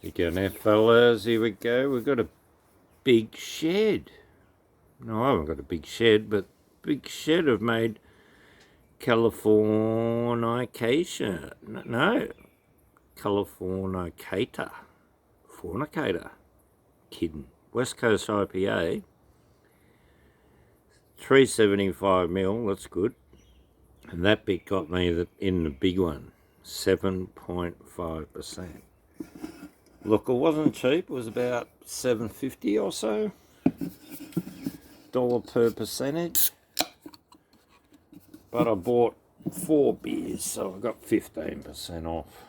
Again there, fellas, here we go. We've got a big shed. No, I haven't got a big shed, but big shed have made Californication. No, Californicator. Fornicator. Kidding. West Coast IPA. 375ml, that's good. And that bit got me in the big one. 7.5%. Look, it wasn't cheap. It was about $7.50 or so. Dollar per percentage. But I bought 4 beers, so I got 15% off.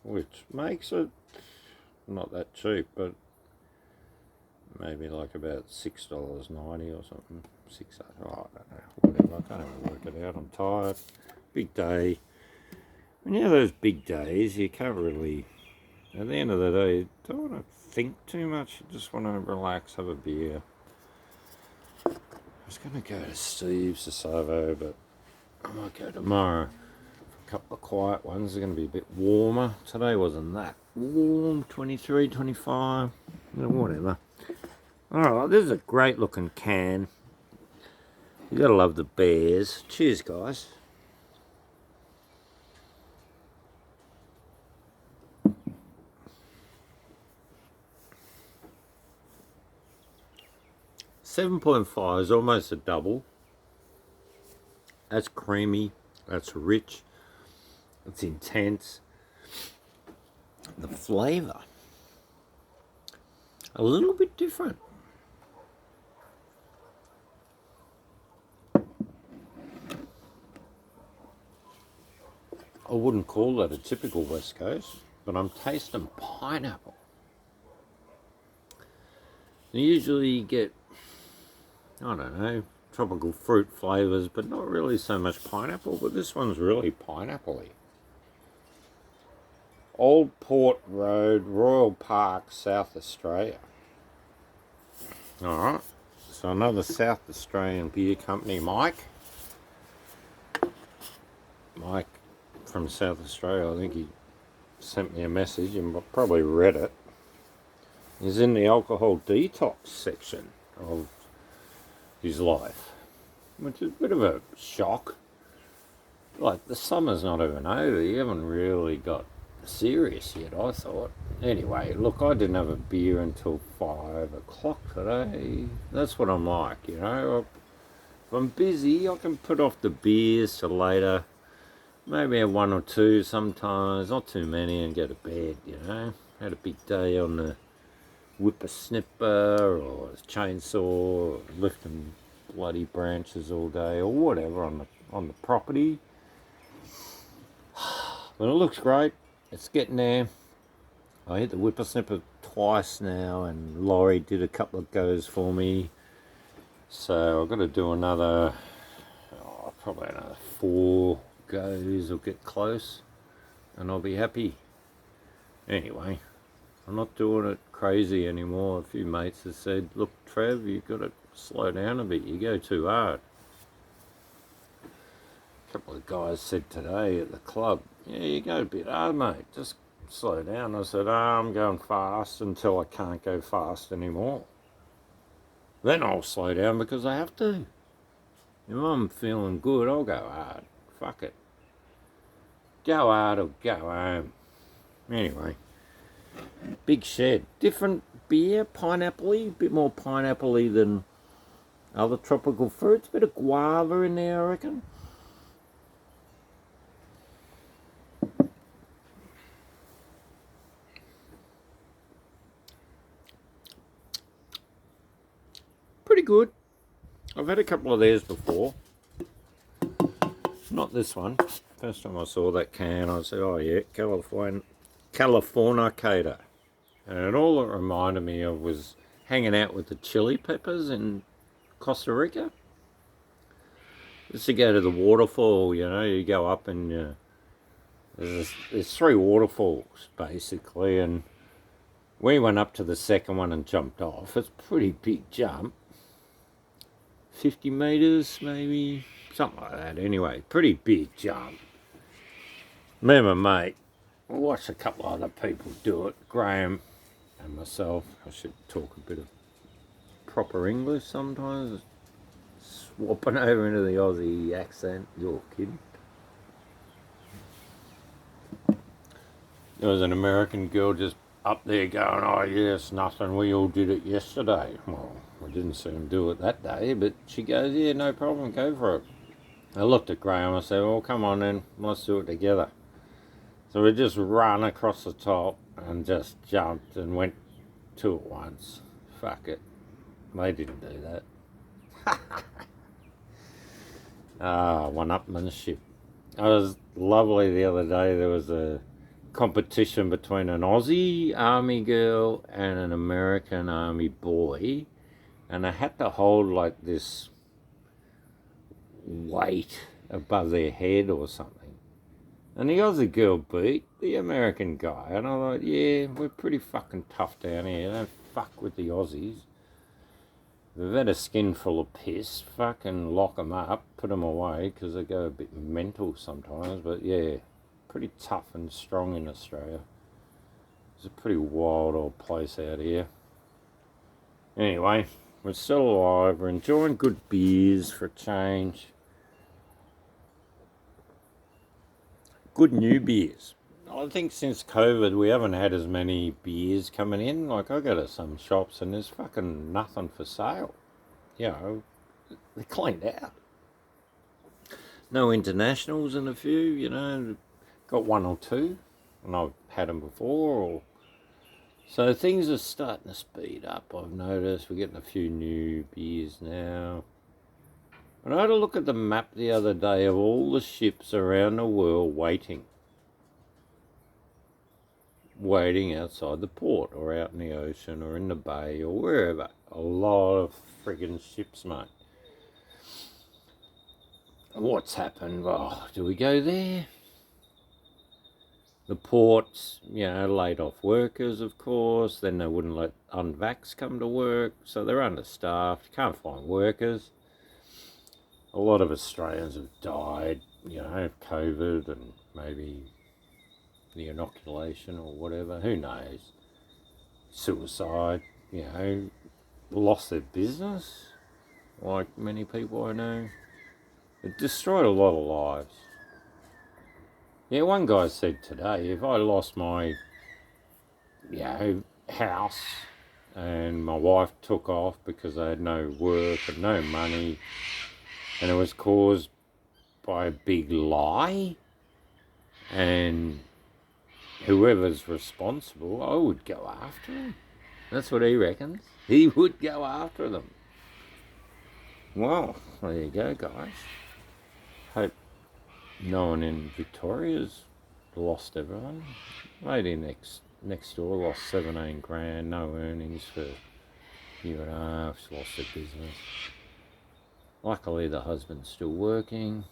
Which makes it not that cheap, but maybe like about $6.90 or something. I don't know. Whatever. I can't even work it out. I'm tired. Big day. When you have those big days, you can't really... At the end of the day, you don't want to think too much. You just want to relax, have a beer. I was going to go to Steve's to Savo, but I might go tomorrow for a couple of quiet ones. They're going to be a bit warmer. Today wasn't that warm, 23, 25, whatever. Alright, this is a great looking can. You gotta love the bears. Cheers, guys. $7.5 is almost a double. That's creamy. That's rich. It's intense. The flavour, a little bit different. I wouldn't call that a typical West Coast, but I'm tasting pineapple. You usually get, I don't know, tropical fruit flavours, but not really so much pineapple, but this one's really pineapple-y. Old Port Road, Royal Park, South Australia. Alright, so another South Australian beer company, Mike from South Australia. I think he sent me a message and probably read it. He's in the alcohol detox section of his life, which is a bit of a shock. Like, the summer's not even over. You haven't really got serious yet, I thought. Anyway, look, I didn't have a beer until 5 o'clock today. That's what I'm like, you know. If I'm busy, I can put off the beers till later. Maybe have 1 or 2 sometimes, not too many, and go to bed, you know. Had a big day on the whippersnipper or chainsaw, or lifting bloody branches all day, or whatever on the property. But it looks great. It's getting there. I hit the whippersnipper twice now, and Laurie did a couple of goes for me. So I've got to do another, probably another 4 goes or get close, and I'll be happy. Anyway, I'm not doing it crazy anymore. A few mates have said, look, Trev, you've got to slow down a bit. You go too hard. A couple of guys said today at the club, yeah, you go a bit hard, mate. Just slow down. I said, I'm going fast until I can't go fast anymore. Then I'll slow down because I have to. If I'm feeling good, I'll go hard. Fuck it. Go hard or go home. Anyway, big shed. Different beer, pineapple-y. A bit more pineapple-y than other tropical fruits. Bit of guava in there, I reckon. Pretty good. I've had a couple of theirs before. Not this one. First time I saw that can, I said, oh yeah, Californicator. And all it reminded me of was hanging out with the chili peppers in Costa Rica. Just to go to the waterfall, you know, you go up and there's 3 waterfalls basically, and we went up to the second one and jumped off. It's a pretty big jump. 50 metres maybe, something like that. Anyway, pretty big jump. Me and my mate, I watched a couple of other people do it, Graham and myself. I should talk a bit of proper English sometimes, swapping over into the Aussie accent. You're kidding. There was an American girl just up there going, oh yes, nothing, we all did it yesterday. Well, we didn't see him do it that day, but she goes, yeah, no problem, go for it. I looked at Graham, I said, well, come on then, let's do it together. So we just ran across the top and just jumped and went two at once. Fuck it. They didn't do that. One-upmanship. It was lovely the other day. There was a competition between an Aussie army girl and an American army boy, and they had to hold like this weight above their head or something. And the Aussie girl beat the American guy, and I thought, yeah, we're pretty fucking tough down here. Don't fuck with the Aussies. If they've had a skin full of piss, fucking lock them up, put them away, because they go a bit mental sometimes. But yeah, pretty tough and strong in Australia. It's a pretty wild old place out here. Anyway, we're still alive. We're enjoying good beers for a change. Good new beers. I think since COVID we haven't had as many beers coming in. Like I go to some shops and there's fucking nothing for sale. You know, they're cleaned out. No internationals in a few, you know. Got one or two, and I've had them before. So things are starting to speed up, I've noticed. We're getting a few new beers now. And I had a look at the map the other day of all the ships around the world waiting outside the port or out in the ocean or in the bay or wherever. A lot of friggin' ships, mate. And what's happened? Oh, do we go there? The ports, you know, laid off workers, of course. Then they wouldn't let unvaxxed come to work, so they're understaffed. Can't find workers. A lot of Australians have died, you know, COVID and maybe the inoculation or whatever, who knows. Suicide, you know, lost their business, like many people I know. It destroyed a lot of lives. Yeah, one guy said today, if I lost my, you know, house and my wife took off because they had no work and no money, and it was caused by a big lie, and whoever's responsible, I would go after him. That's what he reckons. He would go after them. Well, there you go, guys. Hope no one in Victoria's lost everyone. Lady next door lost 17 grand, no earnings for a year and a half. She lost her business. Luckily, the husband's still working.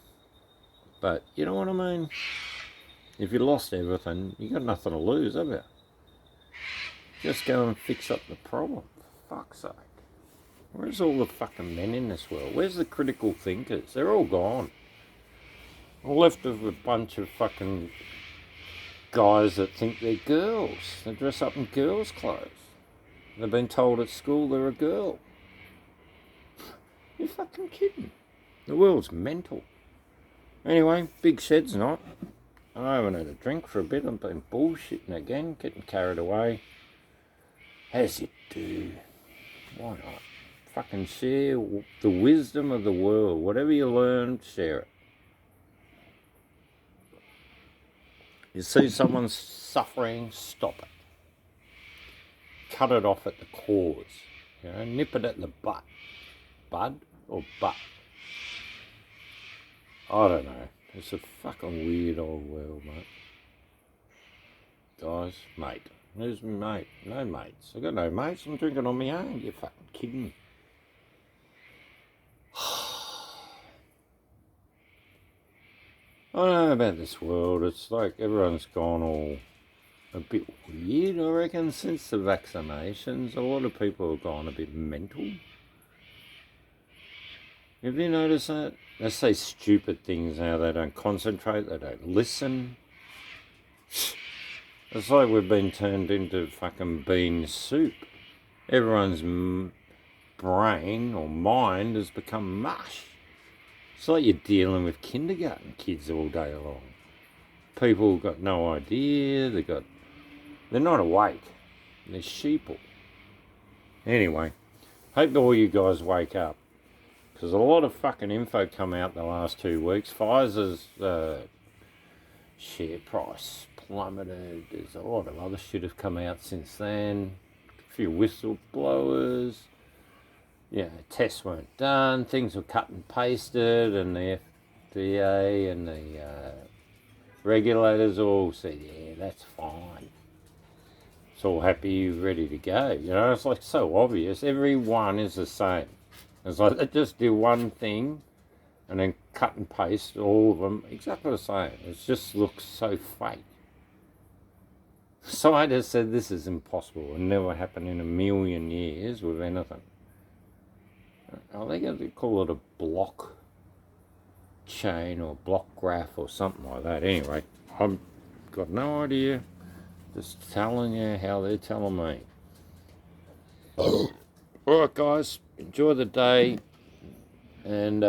But you know what I mean? If you lost everything, you got nothing to lose, have you? Just go and fix up the problem, for fuck's sake. Where's all the fucking men in this world? Where's the critical thinkers? They're all gone. We're left with a bunch of fucking guys that think they're girls. They dress up in girls' clothes. They've been told at school they're a girl. You're fucking kidding. The world's mental. Anyway, big shed's not. I haven't had a drink for a bit. I've been bullshitting again, getting carried away. As you do. Why not? Fucking share the wisdom of the world. Whatever you learn, share it. You see someone suffering, stop it. Cut it off at the cause. You know, nip it at the butt. Bud or butt? I don't know. It's a fucking weird old world, mate. Guys, mate. Who's my mate? No mates. I got no mates. I'm drinking on my own. You're fucking kidding me. I don't know about this world. It's like everyone's gone all a bit weird, I reckon, since the vaccinations. A lot of people have gone a bit mental. Have you noticed that? They say stupid things now. They don't concentrate. They don't listen. It's like we've been turned into fucking bean soup. Everyone's brain or mind has become mush. It's like you're dealing with kindergarten kids all day long. People got no idea. They're not awake. They're sheeple. Anyway, hope all you guys wake up, because a lot of fucking info come out the last 2 weeks. Pfizer's share price plummeted. There's a lot of other shit have come out since then. A few whistleblowers. Yeah, tests weren't done. Things were cut and pasted, and the FDA and the regulators all said, yeah, that's fine. It's all happy, ready to go. You know, it's like so obvious. Everyone is the same. It's like they just do one thing and then cut and paste all of them exactly the same. It just looks so fake. Scientists said this is impossible. It never happened in a million years with anything. Are they going to call it a block chain or block graph or something like that? Anyway, I've got no idea. Just telling you how they're telling me. Alright guys, enjoy the day, and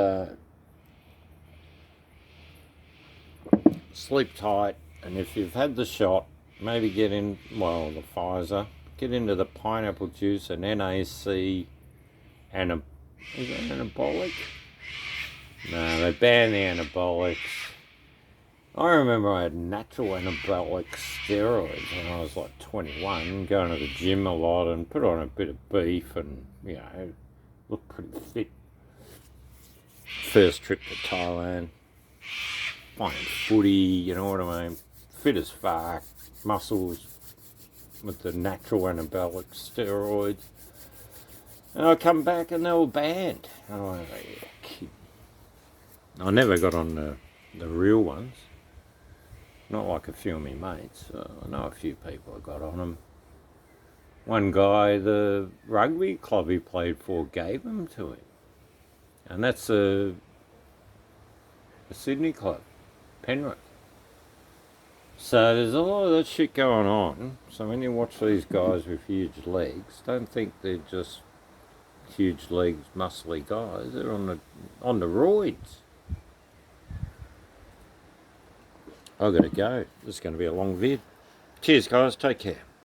sleep tight, and if you've had the shot, maybe get in, well, the Pfizer, get into the pineapple juice and NAC, and is it anabolic? No, they banned the anabolics. I remember I had natural anabolic steroids when I was like 21, going to the gym a lot and put on a bit of beef and, you know, looked pretty fit. First trip to Thailand, playing footy, you know what I mean, fit as fuck, muscles with the natural anabolic steroids. And I come back and they were banned. And I went, yeah, kid. I never got on the real ones. Not like a few of my mates. I know a few people that got on them. One guy, the rugby club he played for, gave them to him. And that's a Sydney club, Penrith. So there's a lot of that shit going on. So when you watch these guys with huge legs, don't think they're just huge legs, muscly guys. They're on the roids. I've got to go. This is going to be a long vid. Cheers, guys. Take care.